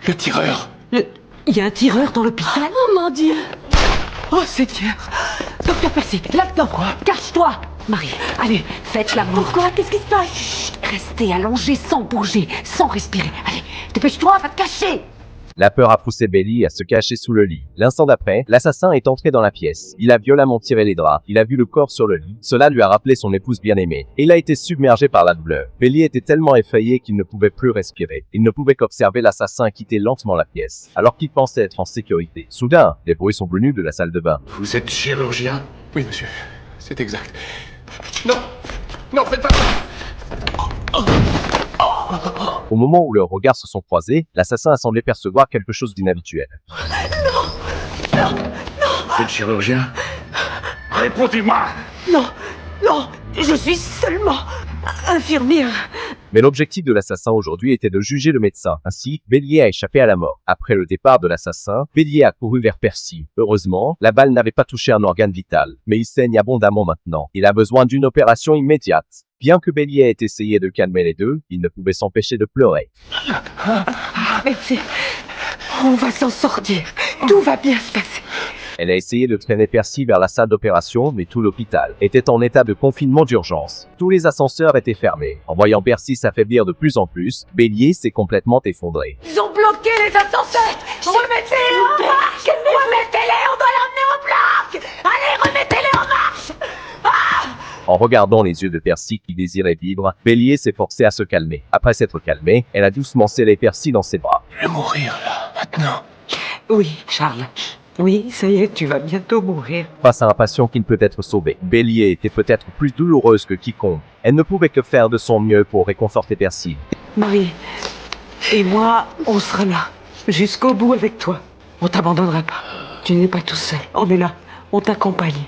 Le tireur. Il y a un tireur dans l'hôpital? Oh mon Dieu! Oh Seigneur! Docteur Percy, là-dedans! Cache-toi! Marie, allez, faites l'amour. Pourquoi? Qu'est-ce qui se passe? Chut, restez allongés sans bouger, sans respirer. Allez, dépêche-toi, va te cacher! La peur a poussé Belly à se cacher sous le lit. L'instant d'après, l'assassin est entré dans la pièce. Il a violemment tiré les draps. Il a vu le corps sur le lit. Cela lui a rappelé son épouse bien-aimée. Et il a été submergé par la douleur. Belly était tellement effrayé qu'il ne pouvait plus respirer. Il ne pouvait qu'observer l'assassin quitter lentement la pièce, alors qu'il pensait être en sécurité. Soudain, des bruits sont venus de la salle de bain. Vous êtes chirurgien? Oui, monsieur. C'est exact. Non! Non, faites pas ça! Au moment où leurs regards se sont croisés, l'assassin a semblé percevoir quelque chose d'inhabituel. Vous êtes chirurgien? Répondez-moi! Non, non, je suis seulement infirmière. Mais l'objectif de l'assassin aujourd'hui était de juger le médecin. Ainsi, Bélier a échappé à la mort. Après le départ de l'assassin, Bélier a couru vers Percy. Heureusement, la balle n'avait pas touché un organe vital. Mais il saigne abondamment maintenant. Il a besoin d'une opération immédiate. Bien que Bélier ait essayé de calmer les deux, il ne pouvait s'empêcher de pleurer. Merci. On va s'en sortir. Tout va bien se passer. Elle a essayé de traîner Percy vers la salle d'opération, mais tout l'hôpital était en état de confinement d'urgence. Tous les ascenseurs étaient fermés. En voyant Percy s'affaiblir de plus en plus, Bélier s'est complètement effondré. Ils ont bloqué les ascenseurs. Remettez-les en marche. Remettez-les, on doit l'emmener au bloc. Allez, remettez-les en marche. En regardant les yeux de Percy qui désirait vivre, Bélier s'est forcé à se calmer. Après s'être calmé, elle a doucement scellé Percy dans ses bras. Je vais mourir, là, maintenant. Oui, Charles. Oui, ça y est, tu vas bientôt mourir. Face à un patient qui ne peut être sauvé, Bélier était peut-être plus douloureuse que quiconque. Elle ne pouvait que faire de son mieux pour réconforter Percy. Marie et moi, on sera là, jusqu'au bout avec toi. On t'abandonnera pas. Tu n'es pas tout seul. On est là, on t'accompagne.